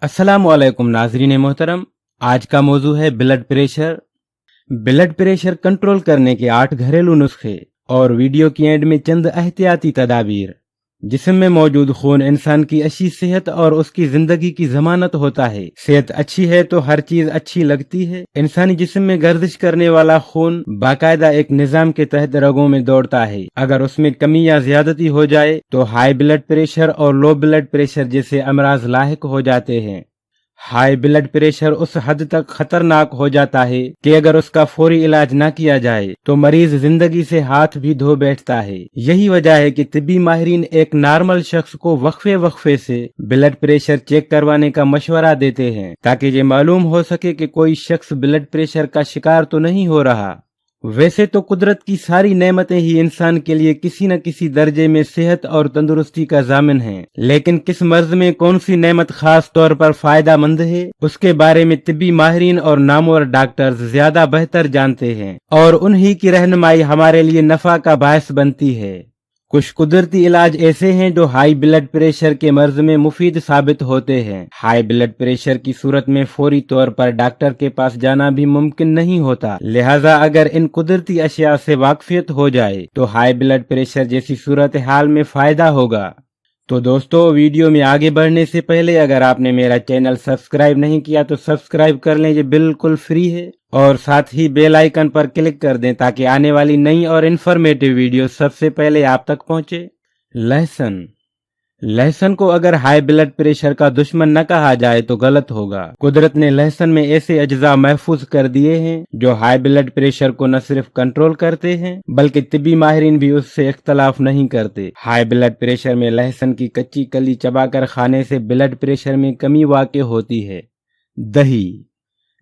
अस्सलामुअलैकुम नाजरीन मोहतरम। आज का मौजू है blood pressure. Blood pressure control करने के 8 घरेलू नुस्खे और वीडियो की एंड में चंद एहतियाती तदाबीर। जिस्म में मौजूद खून इंसान की अच्छी सेहत और उसकी जिंदगी की जमानत होता है। सेहत अच्छी है तो हर चीज अच्छी लगती है। इंसानी जिस्म में गर्दिश करने वाला खून बाकायदा एक निजाम के तहत रगों में दौड़ता है। अगर उसमें कमी या ज्यादती हो जाए तो हाई ब्लड प्रेशर और लो ब्लड प्रेशर जैसे अमराज लाहिक हो जाते हैं। हाई ब्लड प्रेशर उस हद तक खतरनाक हो जाता है कि अगर उसका फौरी इलाज न किया जाए तो मरीज जिंदगी से हाथ भी धो बैठता है। यही वजह है कि तिब्बी माहिरीन एक नॉर्मल शख्स को वक्फे वक्फे से ब्लड प्रेशर चेक करवाने का मशवरा देते हैं, ताकि ये मालूम हो सके कि कोई शख्स ब्लड प्रेशर का शिकार तो नहीं हो रहा। वैसे तो कुदरत की सारी नेमतें ही इंसान के लिए किसी न किसी दर्जे में सेहत और तंदुरुस्ती का जामिन हैं, लेकिन किस मर्ज में कौन सी नेमत खास तौर पर फायदा मंद है उसके बारे में तिब्बी माहिरीन और नामवर डॉक्टर्स ज्यादा बेहतर जानते हैं, और उन्हीं की रहनुमाई हमारे लिए नफा का बायस बनती है। कुछ कुदरती इलाज ऐसे हैं जो हाई ब्लड प्रेशर के मर्ज में मुफीद साबित होते हैं। हाई ब्लड प्रेशर की सूरत में फौरी तौर पर डॉक्टर के पास जाना भी मुमकिन नहीं होता, लिहाजा अगर इन कुदरती अशिया से वाकफियत हो जाए तो हाई ब्लड प्रेशर जैसी सूरत हाल में फायदा होगा। तो दोस्तों, वीडियो में आगे बढ़ने से पहले अगर आपने मेरा चैनल सब्सक्राइब नहीं किया तो सब्सक्राइब कर लें, ये बिल्कुल फ्री है, और साथ ही बेल आइकन पर क्लिक कर दें ताकि आने वाली नई और इन्फॉर्मेटिव वीडियो सबसे पहले आप तक पहुंचे। लहसुन। लहसुन को अगर हाई ब्लड प्रेशर का दुश्मन न कहा जाए तो गलत होगा। कुदरत ने लहसुन में ऐसे अज्जा महफूज कर दिए हैं जो हाई ब्लड प्रेशर को न सिर्फ कंट्रोल करते हैं बल्कि तिब्बी माहिरीन भी उससे इख्तलाफ नहीं करते। हाई ब्लड प्रेशर में लहसुन की कच्ची कली चबाकर खाने से ब्लड प्रेशर में कमी वाक़ई होती है। दही।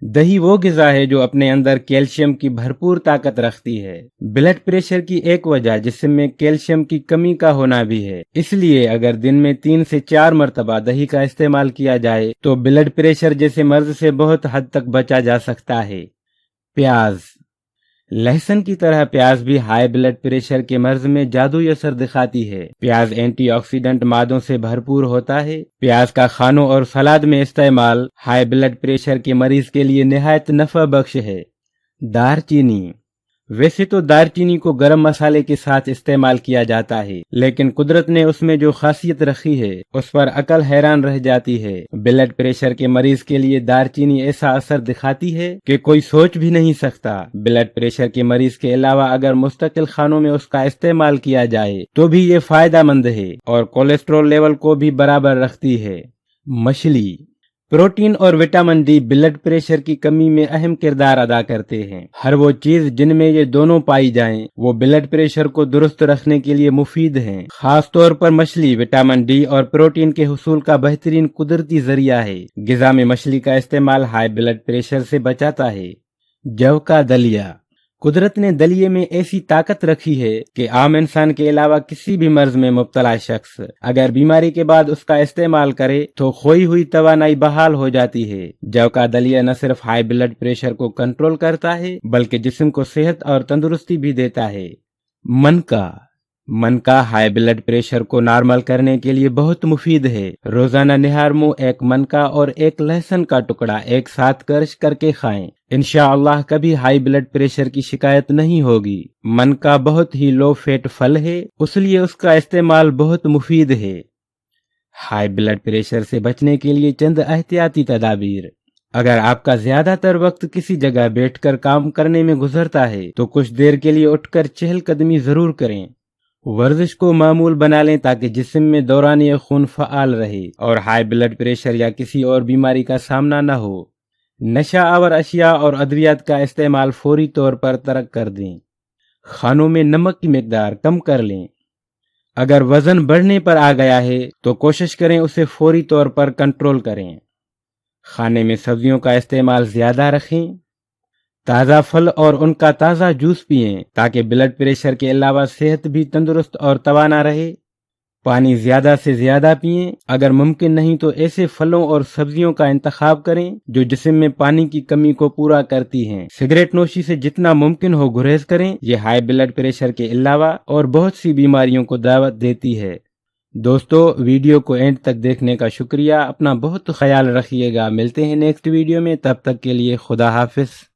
दही वो ग़िज़ा है जो अपने अंदर कैल्शियम की भरपूर ताकत रखती है। ब्लड प्रेशर की एक वजह जिस्म में कैल्शियम की कमी का होना भी है, इसलिए अगर दिन में 3 से 4 मरतबा दही का इस्तेमाल किया जाए तो ब्लड प्रेशर जैसे मर्ज से बहुत हद तक बचा जा सकता है। प्याज। लहसुन की तरह प्याज भी हाई ब्लड प्रेशर के मर्ज में जादुई असर दिखाती है। प्याज एंटीऑक्सीडेंट मादों से भरपूर होता है। प्याज का खानों और सलाद में इस्तेमाल हाई ब्लड प्रेशर के मरीज के लिए निहायत नफा बख्श है। दारचीनी। वैसे तो दारचीनी को गरम मसाले के साथ इस्तेमाल किया जाता है, लेकिन कुदरत ने उसमें जो खासियत रखी है उस पर अकल हैरान रह जाती है। ब्लड प्रेशर के मरीज के लिए दारचीनी ऐसा असर दिखाती है कि कोई सोच भी नहीं सकता। ब्लड प्रेशर के मरीज के अलावा अगर मुस्तकिल खानों में उसका इस्तेमाल किया जाए तो भी ये फायदा मंद है और कोलेस्ट्रॉल लेवल को भी बराबर रखती है। मछली। प्रोटीन और विटामिन डी ब्लड प्रेशर की कमी में अहम किरदार अदा करते हैं। हर वो चीज जिनमें ये दोनों पाई जाएं, वो ब्लड प्रेशर को दुरुस्त रखने के लिए मुफीद हैं। खास तौर पर मछली विटामिन डी और प्रोटीन के हुसूल का बेहतरीन कुदरती जरिया है। ग़िज़ा में मछली का इस्तेमाल हाई ब्लड प्रेशर से बचाता है। जव का दलिया। कुदरत ने दलिये में ऐसी ताकत रखी है कि आम इंसान के अलावा किसी भी मर्ज में मुब्तला शख्स अगर बीमारी के बाद उसका इस्तेमाल करे तो खोई हुई तवानाई बहाल हो जाती है। जव का दलिया न सिर्फ हाई ब्लड प्रेशर को कंट्रोल करता है बल्कि जिस्म को सेहत और तंदुरुस्ती भी देता है। मनका। मनका हाई ब्लड प्रेशर को नॉर्मल करने के लिए बहुत मुफीद है। रोजाना निहार मुंह एक मनका और एक लहसुन का टुकड़ा एक साथ क्रश करके खाएं। इंशाअल्लाह कभी हाई ब्लड प्रेशर की शिकायत नहीं होगी। मनका बहुत ही लो फैट फल है, इसलिए उसका इस्तेमाल बहुत मुफीद है। हाई ब्लड प्रेशर से बचने के लिए चंद एहतियाती तदाबीर। अगर आपका ज्यादातर वक्त किसी जगह बैठकर काम करने में गुजरता है तो कुछ देर के लिए उठकर चहलकदमी जरूर करें। वर्जिश को मामूल बना लें ताकि जिस्म में दौरानी खून फ़आल रहे और हाई ब्लड प्रेशर या किसी और बीमारी का सामना न हो। नशा आवर अशिया और अद्वियात का इस्तेमाल फौरी तौर पर तर्क कर दें। खानों में नमक की मिकदार कम कर लें। अगर वजन बढ़ने पर आ गया है तो कोशिश करें उसे फौरी तौर पर कंट्रोल करें। खाने में सब्जियों का इस्तेमाल ज्यादा रखें। ताज़ा फल और उनका ताज़ा जूस पिएं ताकि ब्लड प्रेशर के अलावा सेहत भी तंदुरुस्त और तवाना रहे। पानी ज्यादा से ज्यादा पिएं। अगर मुमकिन नहीं तो ऐसे फलों और सब्जियों का इंतखाब करें जो जिस्म में पानी की कमी को पूरा करती हैं। सिगरेट नोशी से जितना मुमकिन हो गुरेज करें। यह हाई ब्लड प्रेशर के अलावा और बहुत सी बीमारियों को दावत देती है। دوستو ویڈیو کو اینڈ تک دیکھنے کا شکریہ، اپنا بہت خیال رکھیے گا، ملتے ہیں نیکسٹ ویڈیو میں، تب تک کے لیے خدا حافظ۔